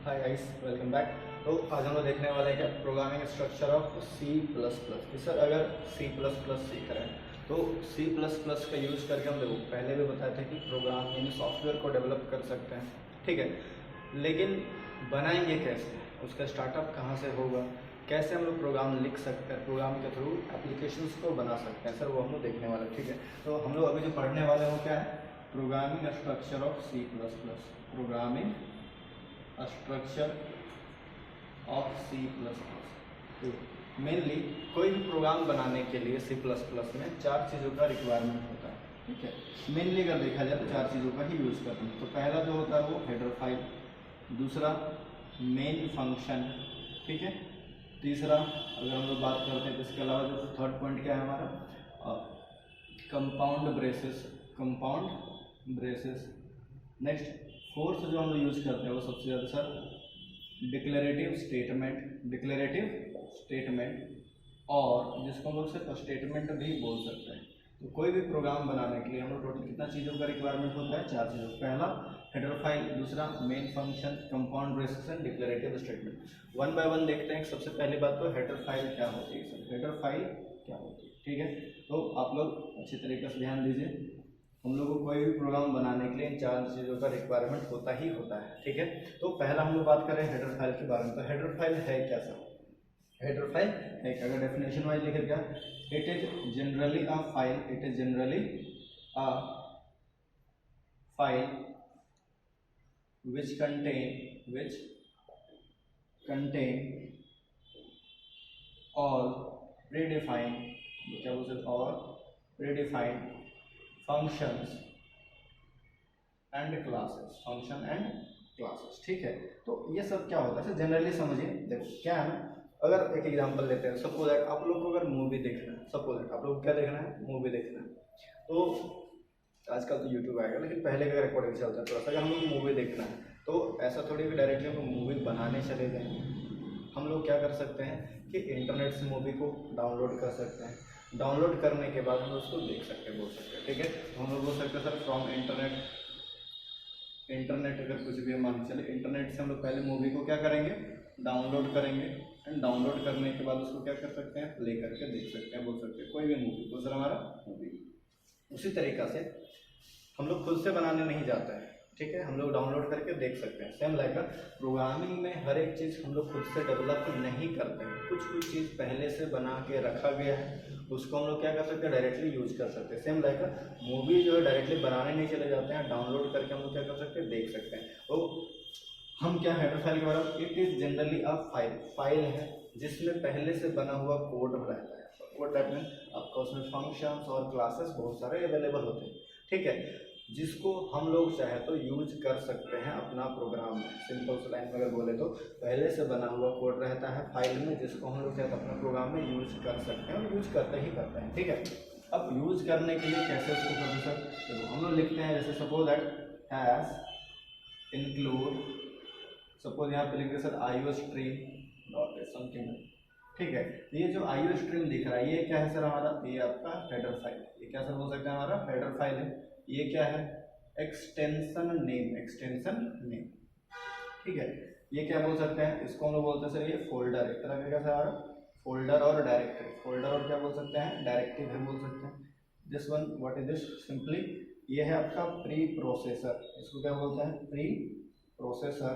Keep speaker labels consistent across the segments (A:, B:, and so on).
A: Hi guys, welcome back. तो आज हम लोग देखने वाले हैं क्या programming structure of C plus plus. कि सर अगर सी प्लस प्लस सीख रहे हैं तो सी प्लस प्लस का यूज़ करके हम देखो पहले भी बताए थे कि प्रोग्राम यानी सॉफ्टवेयर को डेवलप कर सकते हैं, ठीक है। लेकिन बनाएंगे कैसे, उसका स्टार्टअप कहाँ से होगा, कैसे हम लोग प्रोग्राम लिख सकते हैं, प्रोग्राम के थ्रू एप्लीकेशंस को बना सकते हैं, सर वो हम लोग देखने वाले हैं, ठीक है। तो हम लोग अभी जो पढ़ने वाले हो क्या है, programming structure of C plus plus. Programming structure of C plus plus. Mainly कोई भी प्रोग्राम बनाने के लिए सी प्लस प्लस में चार चीज़ों का रिक्वायरमेंट होता है, ठीक है। मेनली अगर देखा जाए तो चार चीज़ों का ही यूज़ करते हैं। तो पहला जो होता है वो हेडर फाइल, दूसरा मेन फंक्शन, ठीक है। तीसरा अगर हम लोग बात करते हैं तो इसके अलावा जो थर्ड पॉइंट क्या है हमारा, compound braces, compound braces. Next fourth जो हम लोग यूज करते हैं वो सबसे ज़्यादा sir declarative statement, declarative statement, और जिसको हम लोग सिर्फ स्टेटमेंट भी बोल सकते हैं। तो कोई भी प्रोग्राम बनाने के लिए हम लोग टोटल कितना चीज़ों का रिक्वायरमेंट होता है, चार चीज़ों। पहला हेडर फाइल, दूसरा main function, compound braces and declarative statement. One by one देखते हैं। सबसे पहली बात तो हेडर फाइल क्या होती है सर, हेडर फाइल क्या होती है, ठीक है। तो आप लोग अच्छी तरीके से ध्यान दीजिए। हम लोग को कोई भी प्रोग्राम बनाने के लिए इन चार चीज़ों का रिक्वायरमेंट होता ही होता है, ठीक है। तो पहला हम लोग बात करें हेडर फाइल के बारे में। तो हेडर फाइल है क्या सर, हेडर फाइल है क्या, अगर डेफिनेशन वाइज लिखे क्या, it is generally a file, it is generally a file which contain all predefined, क्या बोल सकते, और predefined functions and classes, function and classes, ठीक है। तो ये सब क्या होता है जनरली समझिए। देखो क्या है ना, अगर एक एग्जांपल लेते हैं, सपोज दैट आप लोग को अगर मूवी देखना है, सपोज दैट आप लोग क्या देखना है, मूवी देखना है। तो आजकल तो यूट्यूब आएगा, लेकिन पहले का रिकॉर्डिंग चलता है थोड़ा सा। अगर हम लोग मूवी देखना है तो ऐसा थोड़ी भी डायरेक्टली हम मूवी बनाने चले जाएंगे। हम लोग क्या कर सकते हैं कि इंटरनेट से मूवी को डाउनलोड कर सकते हैं। डाउनलोड करने के बाद हम उसको देख सकते हैं, बोल सकते हैं, ठीक है। तो हम लोग बोल सकते हैं सर फ्रॉम इंटरनेट अगर कुछ भी मान चले, इंटरनेट से हम लोग पहले मूवी को क्या करेंगे, डाउनलोड करेंगे, एंड डाउनलोड करने के बाद उसको क्या कर सकते हैं, प्ले करके देख सकते हैं, बोल सकते हैं कोई भी मूवी को, सर हमारा मूवी। उसी तरीक़ा से हम लोग खुद से बनाने नहीं जाते हैं, ठीक है, हम लोग डाउनलोड करके देख सकते हैं। सेम लाइक प्रोग्रामिंग में हर एक चीज़ हम लोग खुद से डेवलप नहीं करते हैं, कुछ चीज़ पहले से बना के रखा गया है, उसको हम लोग क्या कर सकते हैं, डायरेक्टली यूज कर सकते हैं। सेम लाइक मूवी जो है डायरेक्टली बनाने नहीं चले जाते हैं, डाउनलोड करके हम लोग क्या कर सकते हैं, देख सकते हैं। तो हम क्या हेडर फाइल के बारे में, it is generally a file है जिसमें पहले से बना हुआ कोड रहता है। कोड दैट मीन आपका उसमें फंक्शंस और क्लासेस बहुत सारे अवेलेबल होते हैं, ठीक है, जिसको हम लोग चाहे तो यूज कर सकते हैं अपना प्रोग्राम में। सिंपल से लाइन में अगर बोले तो पहले से बना हुआ कोड रहता है फाइल में, जिसको हम लोग चाहे तो अपने प्रोग्राम में यूज कर सकते हैं, और यूज करते ही करते हैं, ठीक है। अब यूज करने के लिए कैसे उसको करते हैं सर, तो हम लोग लिखते हैं जैसे suppose that has include, suppose यहाँ पे लिखते हैं sir IO stream dot something, ठीक है। ये जो आईओ स्ट्रीम दिख रहा है ये क्या है सर हमारा, ये आपका हेडर फाइल, ये क्या सर हो सकता है हमारा हेडर फाइल है। ये क्या है, एक्सटेंशन नेम, एक्सटेंशन नेम, ठीक है। ये क्या बोल सकते हैं, इसको हम लोग बोलते हैं सर ये फोल्डर, एक तरह का क्या सर फोल्डर और डायरेक्टरी, फोल्डर और क्या बोल सकते हैं, डायरेक्टरी भी बोल सकते हैं। This one what is this, simply ये है आपका प्री प्रोसेसर, इसको क्या बोलते हैं, प्री प्रोसेसर,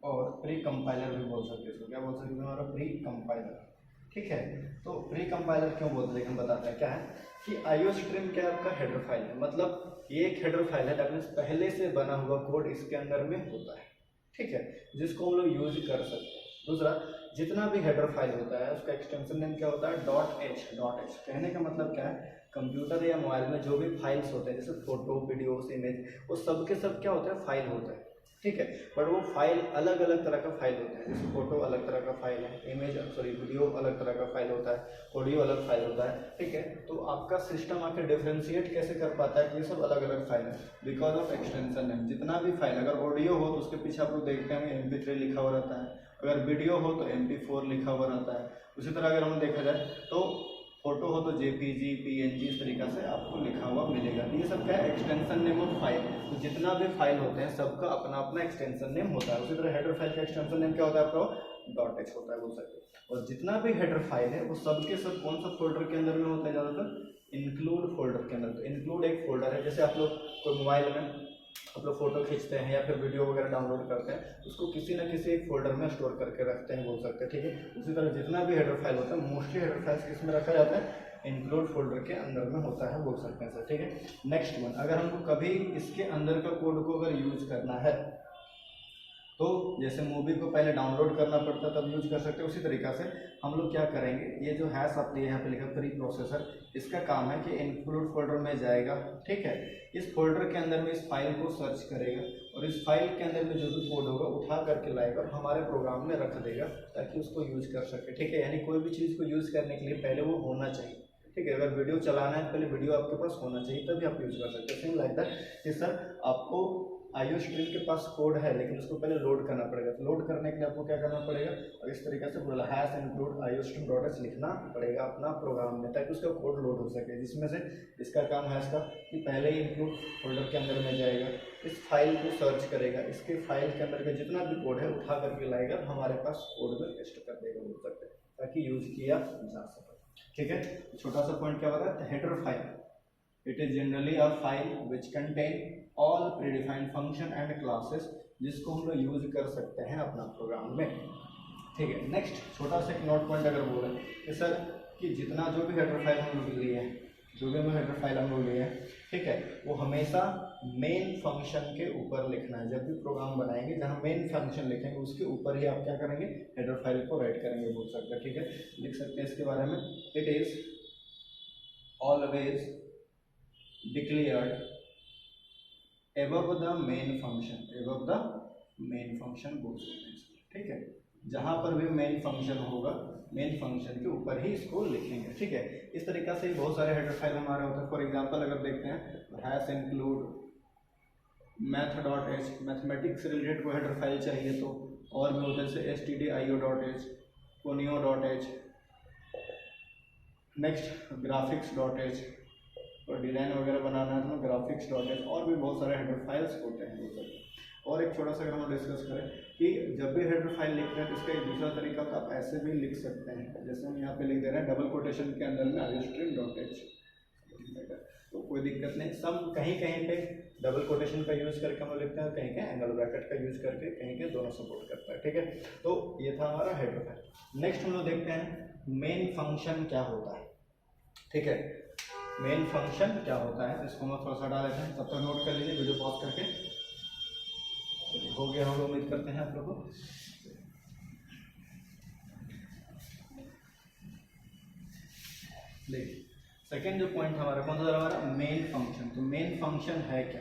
A: और प्री कंपाइलर भी बोल सकते हैं, इसको क्या बोल सकते हैं हमारा प्री कंपाइलर, ठीक है। तो प्री कंपाइलर क्यों बोलते हैं, लेकिन बताते हैं क्या है कि आईओ स्ट्रीम क्या आपका हेडर फाइल है, मतलब ये एक हेडर फाइल है, दैट मीन्स पहले से बना हुआ कोड इसके अंदर में होता है, ठीक है, जिसको हम लोग यूज कर सकते हैं। दूसरा, जितना भी हेडर फाइल होता है उसका एक्सटेंशन नेम क्या होता है, डॉट एच। डॉट एच कहने का मतलब क्या है, कंप्यूटर या मोबाइल में जो भी फाइल्स होते हैं जैसे फोटो, वीडियोस, इमेज, वो सब के सब क्या होता है, फाइल होता है, ठीक है। बट वो फाइल अलग अलग तरह का फाइल होता है, जैसे फोटो अलग तरह का फाइल है, इमेज वीडियो अलग तरह का फाइल होता है, ऑडियो अलग फाइल होता है, ठीक है। तो आपका सिस्टम आके डिफ्रेंशिएट कैसे कर पाता है कि ये सब अलग अलग फाइल है, बिकॉज ऑफ एक्सटेंशन नेम। जितना भी फाइल, अगर ऑडियो हो तो उसके पीछे आप लोग देखते हैं MP3 लिखा हुआ रहता है, अगर वीडियो हो तो MP4 लिखा हुआ रहता है। उसी तरह अगर हम देखा जाए तो फोटो हो तो जेपीजी, पीएनजी, इस तरीका से आपको लिखा हुआ मिलेगा। ये सब क्या है, एक्सटेंशन नेम ऑफ फाइल। तो जितना भी फाइल होते हैं सबका अपना अपना एक्सटेंशन नेम होता है। उसी तरह हेडर फाइल का एक्सटेंशन नेम क्या होता है आपका, .h होता है, बोल सकते हैं। और जितना भी हेडर फाइल है वो सब के सब कौन सा फोल्डर के अंदर में होता है, ज़्यादातर इंक्लूड फोल्डर के अंदर। तो इंक्लूड एक फोल्डर है, जैसे आप लोग कोई मोबाइल में आप लोग फोटो खींचते हैं या फिर वीडियो वगैरह डाउनलोड करते हैं, उसको किसी ना किसी एक फोल्डर में स्टोर करके रखते हैं, बोल सकते हैं, ठीक है। उसी तरह जितना भी हेडर फाइल होता है मोस्टली हेडर फाइल्स किसमें रखा जाता है, इंक्लूड फोल्डर के अंदर में होता है, बोल सकते हैं सर, ठीक है। नेक्स्ट वन, अगर हमको कभी इसके अंदर का कोड को अगर यूज करना है तो जैसे मूवी को पहले डाउनलोड करना पड़ता तब यूज कर सकते हैं, उसी तरीका से हम लोग क्या करेंगे, ये जो हैश आपने यहाँ पे लिखा प्री प्रोसेसर, इसका काम है कि इंक्लूड फोल्डर में जाएगा, ठीक है। इस फोल्डर के अंदर में इस फाइल को सर्च करेगा और इस फाइल के अंदर में जो भी कोड होगा उठा करके लाएगा और हमारे प्रोग्राम में रख देगा ताकि उसको यूज कर सके, ठीक है। यानी कोई भी चीज़ को यूज करने के लिए पहले वो होना चाहिए, ठीक है। अगर वीडियो चलाना है पहले वीडियो आपके पास होना चाहिए तभी आप यूज कर सकते हैं। सेम लाइक दैट कि सर आपको आईओ स्ट्रीम के पास कोड है लेकिन उसको पहले लोड करना पड़ेगा, तो लोड करने के लिए आपको क्या करना पड़ेगा, और इस तरीके से बोला हैश इंक्लूड iostream.h लिखना पड़ेगा अपना प्रोग्राम में ताकि उसका कोड लोड हो सके। जिसमें से इसका काम है इसका कि पहले ही इंक्लूड फोल्डर के अंदर में जाएगा, इस फाइल को सर्च करेगा, इसके फाइल के अंदर का जितना भी कोड है उठा करके लाएगा, हमारे पास कोड में पेस्ट कर देगा, बोल सकते हैं, ताकि यूज किया जा सके, ठीक है। छोटा सा पॉइंट क्या होता है, header file, it is generally a file which contain all predefined function and classes, जिसको हम लोग यूज कर सकते हैं अपना प्रोग्राम में, ठीक है। नेक्स्ट छोटा सा एक नोट पॉइंट अगर बोले कि सर कि जितना जो भी हेडर फाइल हम लोग लिए हैं, जो भी हेडर फाइल हम लोग लिए हैं, ठीक है, वो हमेशा मेन फंक्शन के ऊपर लिखना है। जब भी प्रोग्राम बनाएंगे जहाँ मेन फंक्शन लिखेंगे उसके ऊपर ही आप क्या करेंगे, हेडर फाइल को राइट करेंगे, बोल सकते हैं, ठीक है। लिख सकते हैं इसके बारे में, it is always declared above the main function, above the main function बोल सकते हैं, ठीक है। जहाँ पर भी मेन फंक्शन होगा मेन फंक्शन के ऊपर ही इसको लिखेंगे, ठीक है। इस तरीका से बहुत सारे हेडर फाइल हमारे होते हैं। फॉर एग्जांपल अगर देखते हैं हैश इंक्लूड math.h, मैथमेटिक्स से रिलेटेड कोई हेडर फाइल चाहिए तो, और भी होते हैं जैसे stdio.h, conio.h, नेक्स्ट graphics.h, और डिज़ाइन वगैरह बनाना है तो graphics.h, और भी बहुत सारे हेडर फाइल्स होते हैं। और एक छोटा सा अगर हम डिस्कस करें कि जब भी हेडर फाइल लिखते हैं तो इसका एक दूसरा तरीका तो आप ऐसे भी लिख सकते हैं, जैसे हम यहाँ पे लिख दे रहे हैं डबल कोटेशन के अंदर में iostream.h, तो कोई दिक्कत नहीं। सब कहीं कहीं पे डबल कोटेशन का यूज़ करके हम लिखते हैं, कहीं कहीं एंगल ब्रैकेट का यूज़ करके, कहीं के दोनों सपोर्ट करता है, ठीक है। तो ये था हमारा हेडर फाइल। नेक्स्ट हम लोग देखते हैं मेन फंक्शन क्या होता है, ठीक है। मेन फंक्शन क्या होता है, इसको हम थोड़ा सा डाल देते हैं, तब तक नोट कर लीजिए वीडियो पॉज करके। हो गया, हम लोग उम्मीद करते हैं आप लोगों को। देखिए सेकेंड जो पॉइंट हमारा कौन सा सर, हमारा मेन फंक्शन। तो मेन फंक्शन है क्या,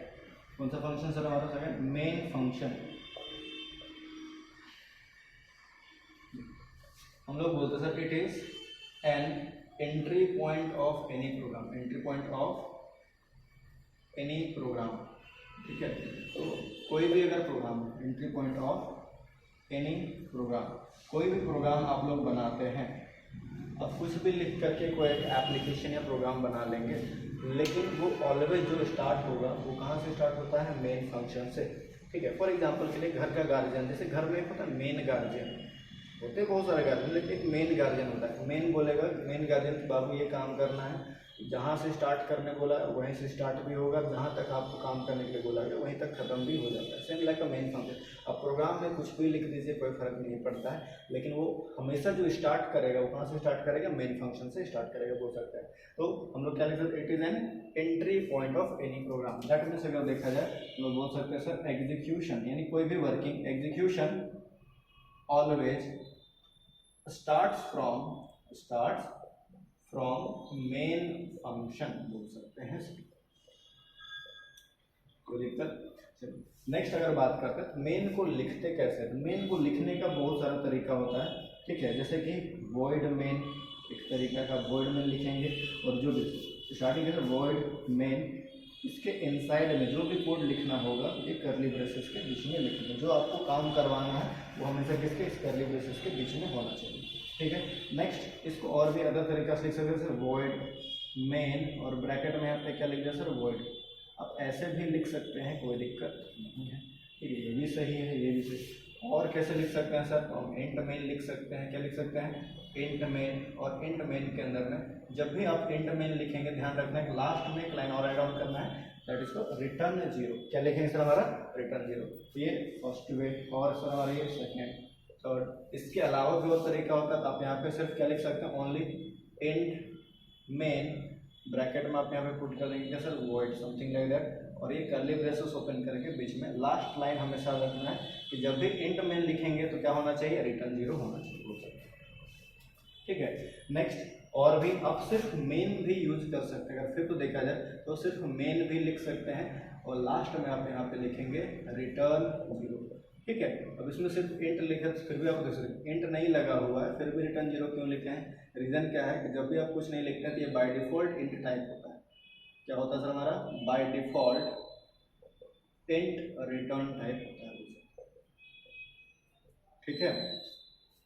A: कौन सा फंक्शन सर हमारा सेकेंड, मेन फंक्शन। हम लोग बोलते हैं sir it is an entry point of any program, entry point of any program, ठीक है। तो कोई भी अगर program, entry point of any program, कोई भी प्रोग्राम आप लोग बनाते हैं, अब कुछ भी लिख करके कोई एक एप्लीकेशन या प्रोग्राम बना लेंगे, लेकिन वो ऑलवेज जो स्टार्ट होगा वो कहाँ से स्टार्ट होता है, मेन फंक्शन से, ठीक है। फॉर एग्जांपल के लिए घर का गार्जियन, जैसे घर में होता है मेन गार्जियन, होते हैं बहुत सारे गार्जियन, लेकिन एक मेन गार्जियन होता है। मेन बोलेगा मेन गार्जियन कि बाबू ये काम करना है, जहाँ से स्टार्ट करने बोला है वहीं से स्टार्ट भी होगा, जहाँ तक आपको काम करने के लिए बोला गया वहीं तक खत्म भी हो जाता है। सेम लाइक अ मेन फंक्शन। अब प्रोग्राम में कुछ भी लिख दीजिए, कोई फर्क नहीं पड़ता है, लेकिन वो हमेशा जो स्टार्ट करेगा वो कहाँ से स्टार्ट करेगा, मेन फंक्शन से स्टार्ट करेगा, बोल सकते हैं। तो हम लोग क्या लिख सकते हैं, it is an entry point of any program. That means अगर देखा जाए हम लोग बोल सकते हैं सर एग्जीक्यूशन, यानी कोई भी working execution always starts from main function, बोल सकते हैं, कोई दिक्कत। नेक्स्ट अगर बात करते हैं मेन को लिखते कैसे, तो मेन को लिखने का बहुत सारा तरीका होता है, ठीक है। जैसे कि void main एक तरीका का, void main लिखेंगे, और जो स्टार्टिंग है void main, इसके इनसाइड में जो भी कोड लिखना होगा ये कर्ली ब्रेसेस के बीच में लिखेंगे। जो आपको काम करवाना है वो हमेशा किसके, इस कर्ली ब्रेसेस के बीच में होना चाहिए, ठीक है। नेक्स्ट इसको और भी अदर तरीके से लिख सकते हैं सर, वॉइड मेन और ब्रैकेट में यहाँ पे क्या लिख दिया सर, वॉइड। आप ऐसे भी लिख सकते हैं, कोई दिक्कत नहीं है, ठीक है, ये भी सही है, ये भी सही। और कैसे लिख सकते हैं सर, हम इंट मेन लिख सकते हैं। क्या लिख सकते हैं, इंट मेन। और इंट मेन के अंदर में जब भी आप इंट मेन लिखेंगे, ध्यान रखना है लास्ट में एक लाइन और ऐड ऑन करना है, दैट इज रिटर्न 0। क्या लिखेंगे सर हमारा, रिटर्न 0। ये फर्स्ट वे, और सर हमारा ये सेकेंड, थर्ड। इसके अलावा भी और तरीका होता है, तो आप यहाँ पे सिर्फ क्या लिख सकते हैं, ओनली इंट मेन, ब्रैकेट में आप यहाँ पे पुट कर लेंगे sir void, something like that. और ये कर्ली ब्रेसेस ओपन करके बीच में लास्ट लाइन हमेशा रखना है कि जब भी इंट मेन लिखेंगे तो क्या होना चाहिए, रिटर्न 0 होना चाहिए, बोल सकते हैं, ठीक है। नेक्स्ट और भी आप सिर्फ मेन भी यूज कर सकते हैं, अगर फिर तो देखा जाए तो सिर्फ मेन भी लिख सकते हैं और लास्ट में आप यहाँ पे लिखेंगे रिटर्न 0, ठीक है। अब इसमें सिर्फ इंट लिखे फिर भी आप देख सकते, इंट नहीं लगा हुआ है फिर भी रिटर्न 0 क्यों लिखे हैं, रीजन क्या है कि जब भी आप कुछ नहीं लिखते हैं तो ये बाय डिफॉल्ट इंट टाइप होता है। क्या होता है सर हमारा, by default int return type होता है, ठीक है।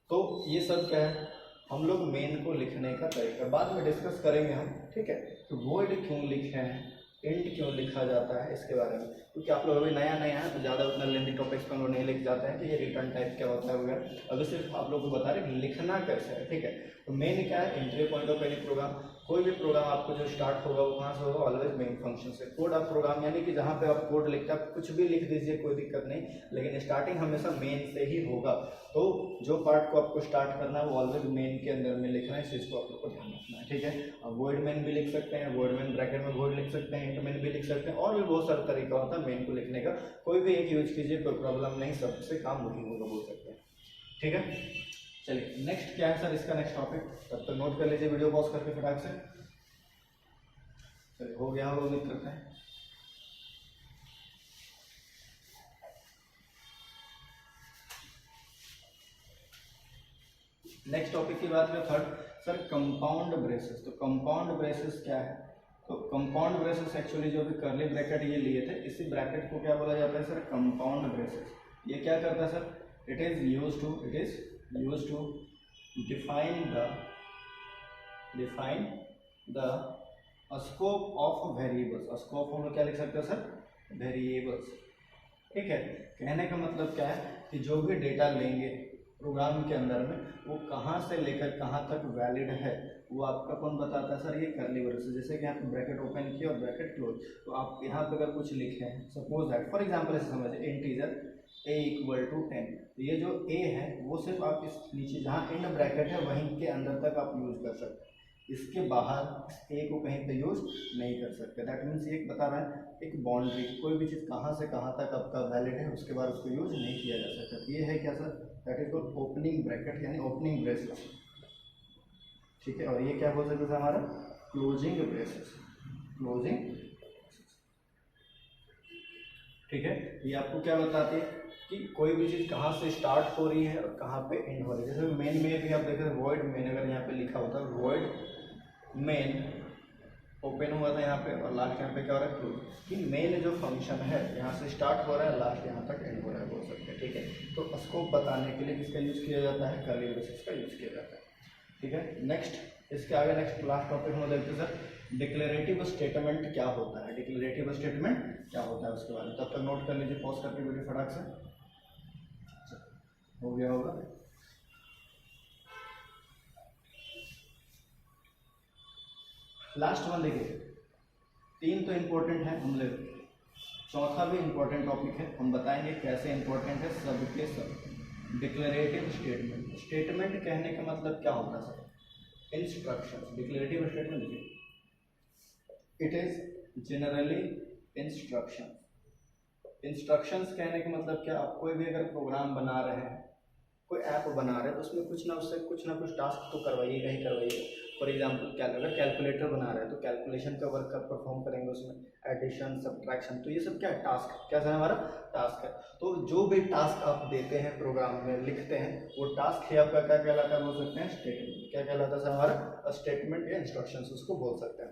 A: तो ये सब क्या है, हम लोग मेन को लिखने का तरीका बाद में डिस्कस करेंगे हम, ठीक है। तो वॉइड क्यों लिखे हैं, इंट क्यों लिखा जाता है, इसके बारे में, क्योंकि आप लोग अभी नया नया है तो ज़्यादा उतना लेंथी टॉपिक्स पर हम लोग नहीं लिख जाते हैं कि ये रिटर्न टाइप क्या होता है वगैरह। अभी सिर्फ आप लोग को बता रहे लिखना कैसे है, ठीक है। तो मेन क्या है, entry point of any program. कोई भी प्रोग्राम आपको जो स्टार्ट होगा वो कहाँ से होगा, ऑलवेज मेन फंक्शन से। कोड ऑफ प्रोग्राम यानी कि जहाँ पे आप कोड लिखते हैं कुछ भी लिख दीजिए, कोई दिक्कत नहीं, लेकिन स्टार्टिंग हमेशा मेन से ही होगा। तो जो पार्ट को आपको स्टार्ट करना है वो ऑलवेज मेन के अंदर में लिखना है, इस चीज़ को आप लोग को ध्यान रखना है, ठीक है। अब वॉइड मेन भी लिख सकते हैं, वॉइड मेन ब्रैकेट में वॉइड लिख सकते हैं, इंट मेन भी लिख सकते हैं, और भी बहुत सारा तरीका होता है मेन को लिखने का। कोई भी एक यूज कीजिए, कोई प्रॉब्लम नहीं, सबसे काम वही होगा, बोल सकते हैं, ठीक है। चलिए नेक्स्ट क्या है सर, इसका नेक्स्ट टॉपिक, तब तक नोट कर लीजिए वीडियो पॉज करके फटाक से। चलिए हो गया होगा, उम्मीद करते हैं। नेक्स्ट टॉपिक की बात करें, थर्ड सर कंपाउंड ब्रेसेस। तो कंपाउंड ब्रेसेस क्या है, तो कंपाउंड ब्रेसेस एक्चुअली जो भी कर्ली ब्रैकेट ये लिए थे, इसी ब्रैकेट को क्या बोला जाता है सर, कंपाउंड ब्रेसेस। ये क्या करता है sir, it is use to define the scope of variables. Scope हम लोग क्या लिख सकते हैं सर, वेरिएबल्स, ठीक है। कहने का मतलब क्या है कि जो भी डेटा लेंगे प्रोग्राम के अंदर में वो कहाँ से लेकर कहाँ तक वैलिड है वो आपका कौन बताता है सर, ये कर्ली ब्रेसेस। जैसे कि यहाँ पे ब्रैकेट ओपन किया और ब्रैकेट क्लोज, तो आप यहाँ पे अगर कुछ लिखे हैं, सपोज दैट फॉर एग्जांपल ऐसे समझिए इंटीजर a इक्वल टू 10, तो ये जो a है वो सिर्फ आप इस नीचे जहाँ एंड ब्रैकेट है वहीं के अंदर तक आप यूज कर सकते हैं, इसके बाहर इस a को कहीं पे यूज नहीं कर सकते। दैट मीन्स ये बता रहा है एक बाउंड्री, कोई भी चीज़ कहाँ से कहाँ तक आपका वैलिड है उसके बाद उसको यूज नहीं किया जा सकता। ये है क्या sir, that is called opening bracket यानी ओपनिंग ब्रेसेस, ठीक है। और ये क्या बोल सकते थे हमारा, क्लोजिंग ब्रेसेस, क्लोजिंग, ठीक है। ये आपको क्या बताती है कि कोई भी चीज़ कहाँ से स्टार्ट हो रही है और कहाँ पे एंड हो रही है। जैसे मेन में भी आप देख रहे हैं वॉइड मेन, अगर यहाँ पे लिखा होता है वॉइड मेन ओपन हुआ था यहाँ पे और लास्ट यहाँ पे क्या हो रहा है, क्लोज। कि मेन जो फंक्शन है यहाँ से स्टार्ट हो रहा है, लास्ट यहाँ तक एंड हो रहा है, बोल सकते हैं, ठीक है। तो स्कोप बताने के लिए किसका यूज़ किया जाता है, कर्ली ब्रेसेस का यूज़ किया जाता है, ठीक है। नेक्स्ट इसके आगे नेक्स्ट लास्ट टॉपिक हम देखते हैं सर डिक्लेरेटिव स्टेटमेंट क्या होता है। डिक्लेरेटिव स्टेटमेंट क्या होता है उसके बारे में, तब तक नोट कर लीजिए पॉज करके वीडियो फटाक से, हो गया होगा। लास्ट वन देखिए, तीन तो इम्पोर्टेंट है, हम लोग चौथा भी इम्पोर्टेंट टॉपिक है, हम बताएंगे कैसे इम्पोर्टेंट है सबके सब। डिक्लेरेटिव स्टेटमेंट, स्टेटमेंट कहने का मतलब क्या होता है सर, इंस्ट्रक्शंस। डिक्लेरेटिव स्टेटमेंट देखिए, it is generally instruction. Instructions कहने का मतलब क्या, आप कोई भी अगर प्रोग्राम बना रहे हैं, कोई ऐप बना रहे हैं, तो उसमें कुछ ना कुछ टास्क तो करवाइएगा ही करवाइएगा। फॉर एग्जाम्पल अगर कैलकुलेटर बना रहे हैं तो कैलकुलेशन का वर्क परफॉर्म करेंगे, उसमें एडिशन सब्ट्रैक्शन, तो ये सब क्या है, टास्क, क्या है हमारा टास्क है। तो जो भी टास्क आप देते हैं प्रोग्राम में लिखते हैं वो टास्क ही आपका क्या कहलाता है, बोल सकते हैं स्टेटमेंट। क्या कहलाता है हमारा, स्टेटमेंट या इंस्ट्रक्शंस उसको बोल सकते हैं।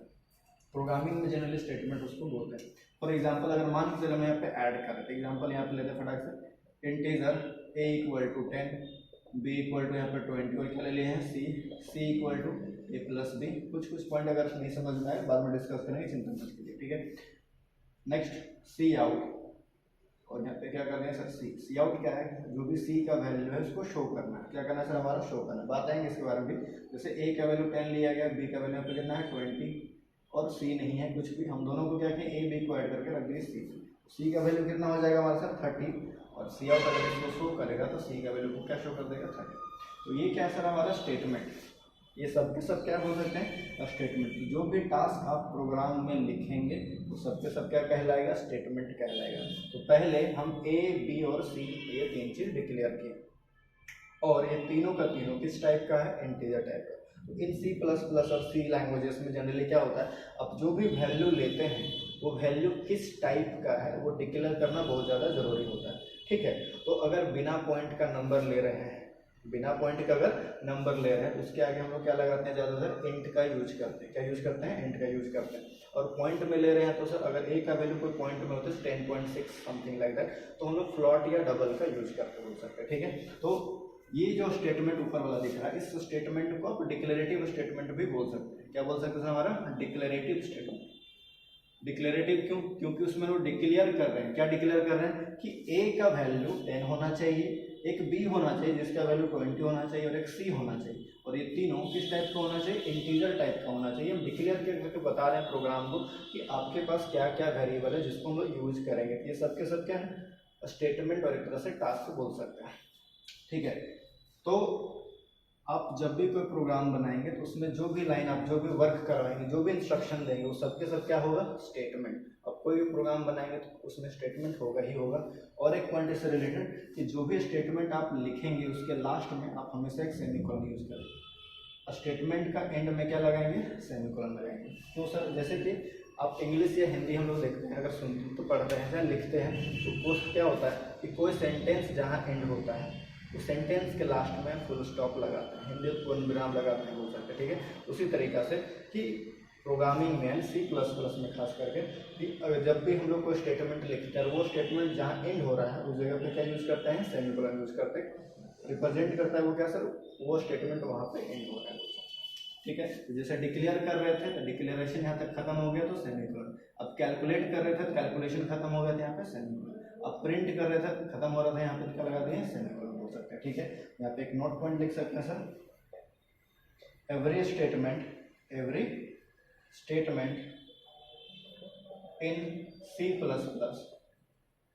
A: प्रोग्रामिंग में जनरली स्टेटमेंट उसको बोलते हैं। फॉर एग्जाम्पल अगर मान के चलो हम यहाँ पे ऐड कर रहे थे, एग्जाम्पल यहाँ पे लेते हैं फटाक से, integer a equal to 10 B equal to यहाँ पर 20 और क्या ले लिए हैं C equal to A plus B. कुछ पॉइंट अगर नहीं समझ में आए बाद में डिस्कस करेंगे, चिंता मत कीजिए, ठीक है। नेक्स्ट सी आउट, और यहाँ पे क्या कर रहे हैं सर सी आउट क्या है, जो भी सी का वैल्यू है उसको शो करना है। क्या करना है सर हमारा शो करना है, बात आएंगे इसके बारे में भी। जैसे ए का वैल्यू 10 लिया गया, बी का वैल्यू पे कितना है 20 और सी नहीं है कुछ भी, हम दोनों को क्या किया ए बी को ऐड करके रख दिए सी का वैल्यू कितना हो जाएगा हमारा सर 30 और सी आउट अगर इसको शो करेगा तो सी का वैल्यू को क्या शो कर देगा 30। तो ये क्या सर हमारा स्टेटमेंट, ये सब के सब क्या बोल सकते हैं स्टेटमेंट। जो भी टास्क आप प्रोग्राम में लिखेंगे वो सब के सब क्या कहलाएगा स्टेटमेंट कहलाएगा। तो पहले हम ए बी और सी ये तीन चीज डिक्लेयर किए और ये तीनों का तीनों किस टाइप का है इंटीजर टाइप का। तो इन सी प्लस प्लस और सी लैंग्वेजेस में जनरली क्या होता है, अब जो भी वैल्यू लेते हैं वो वैल्यू किस टाइप का है वो डिक्लेयर करना बहुत ज़्यादा जरूरी होता है, ठीक है। तो अगर बिना पॉइंट का नंबर ले रहे हैं, बिना पॉइंट का अगर नंबर ले रहे हैं उसके आगे हम लोग क्या लगाते हैं ज़्यादातर इंट का यूज करते हैं। क्या यूज करते हैं इंट का यूज करते हैं। और पॉइंट में ले रहे हैं तो सर अगर ए का वैल्यू कोई पॉइंट में होता है 10.6 समथिंग लाइक दैट, तो हम लोग फ्लॉट या डबल का यूज करके बोल सकते हैं, ठीक है। तो ये जो स्टेटमेंट ऊपर वाला दिख रहा है इस स्टेटमेंट को आप डिक्लेरेटिव स्टेटमेंट भी बोल सकते हैं। क्या बोल सकते हैं हमारा डिक्लेरेटिव स्टेटमेंट। डिक्लेरेटिव क्यों, क्योंकि उसमें वो डिक्लेयर कर रहे हैं, क्या डिक्लेयर कर रहे हैं कि ए का वैल्यू 10 होना चाहिए, एक बी होना चाहिए जिसका वैल्यू 20 होना चाहिए और एक सी होना चाहिए, और ये तीनों किस टाइप का होना चाहिए इंटीजर टाइप का होना चाहिए। हम डिक्लेयर करके बता रहे हैं प्रोग्राम को कि आपके पास क्या क्या वेरिएबल है जिसको हम लोग यूज करेंगे। ये सब के सब क्या है स्टेटमेंट और एक तरह से टास्क बोल सकते हैं, ठीक है। तो आप जब भी कोई प्रोग्राम बनाएंगे तो उसमें जो भी लाइन आप जो भी वर्क करवाएंगे, जो भी इंस्ट्रक्शन देंगे वो सब के सब क्या होगा स्टेटमेंट। अब कोई भी प्रोग्राम बनाएंगे तो उसमें स्टेटमेंट होगा ही होगा। और एक पॉइंट इससे रिलेटेड कि जो भी स्टेटमेंट आप लिखेंगे उसके लास्ट में आप हमेशा एक सेमीकोलन यूज करें। स्टेटमेंट का एंड में क्या लगाएंगे सेमीकोलन लगाएंगे। तो सर जैसे कि आप इंग्लिश या हिंदी हम लोग देखते हैं, अगर सुनते तो पढ़ते हैं या लिखते हैं तो उस क्या होता है कि कोई सेंटेंस जहाँ एंड होता है उस सेंटेंस के लास्ट में फुल स्टॉप लगाते हैं, हिंदी पूर्ण विराम लगाते हैं बोल सकते हैं, ठीक है। उसी तरीका से कि प्रोग्रामिंग में सी प्लस प्लस में खास करके कि अगर जब भी हम लोग कोई स्टेटमेंट लिखते हैं वो स्टेटमेंट जहाँ एंड हो रहा है उस जगह पे क्या यूज़ करते हैं सेमीकोलन यूज़ करते हैं। रिप्रेजेंट करता है वो क्या सर वो स्टेटमेंट वहाँ पे एंड हो रहा है, ठीक है। जैसे डिक्लेयर कर रहे थे तो डिक्लेरेशन यहाँ तक खत्म हो गया तो सेमीकोलन। अब कैलकुलेट कर रहे थे तो कैलकुलेशन खत्म हो गया था यहाँ पे सेमीकोलन। अब प्रिंट कर रहे थे खत्म हो रहा था यहाँ पे क्या लगा दिए सेमीकोलन बोल सकते हैं, ठीक है। यहाँ पे एक नोट पॉइंट लिख सकते हैं sir every statement in C++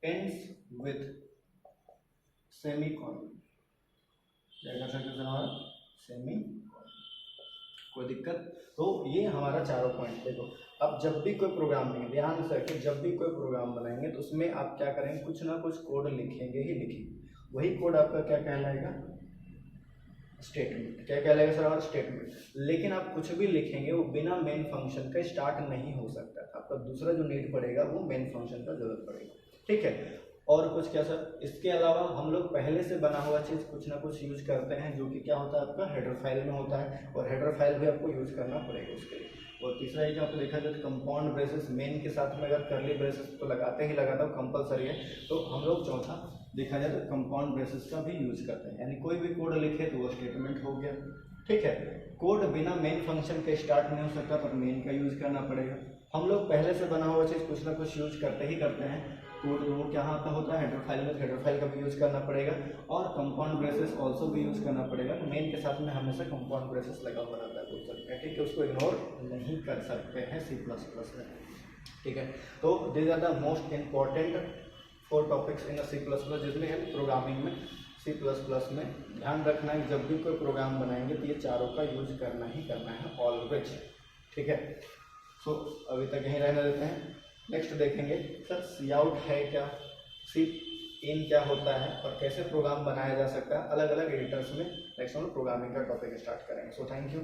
A: ends with semicolon. क्या कर सकते हैं सर हमारा सेमीकोलन, कोई दिक्कत। तो ये हमारा चारों पॉइंट देखो। अब जब भी कोई प्रोग्राम बनाएंगे ध्यान से रखिए, जब भी कोई प्रोग्राम बनाएंगे तो उसमें आप क्या करेंगे कुछ ना कुछ कोड लिखेंगे ही लिखेंगे। वही कोड आपका क्या कहलाएगा स्टेटमेंट। क्या कहलाएगा सर हमारा स्टेटमेंट। लेकिन आप कुछ भी लिखेंगे वो बिना मेन फंक्शन का स्टार्ट नहीं हो सकता। आपका दूसरा जो नीड पड़ेगा वो मेन फंक्शन का जरूरत पड़ेगा, ठीक है। और कुछ क्या सर इसके अलावा हम लोग पहले से बना हुआ चीज़ कुछ ना कुछ यूज करते हैं जो कि क्या होता है आपका हेडर फाइल में होता है, और हेडर फाइल भी आपको यूज करना पड़ेगा उसके लिए। और तीसरा एक आपको देखा जाए तो कंपाउंड ब्रेसेस मेन के साथ में अगर करली ब्रेसेस तो लगाते ही लगाता हूँ कंपलसरी है। तो हम लोग चौथा देखा जाए तो कंपाउंड ब्रेसेस का भी यूज करते हैं, यानी कोई भी कोड लिखे तो वो स्टेटमेंट हो गया, ठीक है। कोड बिना मेन फंक्शन के स्टार्ट नहीं हो सकता पर मेन का यूज करना पड़ेगा। हम लोग पहले से बना हुआ चीज़ कुछ ना कुछ यूज करते ही करते हैं। कोड वो क्या आता होता है हेडर फाइल में, हेडर फाइल का भी यूज करना पड़ेगा और कंपाउंड ब्रेसेस ऑल्सो भी यूज करना पड़ेगा। मेन के साथ में हमेशा कंपाउंड ब्रेसेस लगा हुआ रहता है बोल सकते हैं, ठीक है। उसको इग्नोर नहीं कर सकते हैं C++ में, ठीक है। तो these are the most important 4 topics in C++, जिसमें है प्रोग्रामिंग में C++ में ध्यान रखना है जब भी कोई प्रोग्राम बनाएंगे तो ये चारों का यूज करना ही करना है ऑलवेज, ठीक है। सो अभी तक यहीं रहने देते हैं। नेक्स्ट देखेंगे सर सी आउट है क्या, सी इन क्या होता है और कैसे प्रोग्राम बनाया जा सकता है अलग अलग एडिटर्स में। नेक्स्ट हम प्रोग्रामिंग का टॉपिक स्टार्ट करेंगे। So thank you.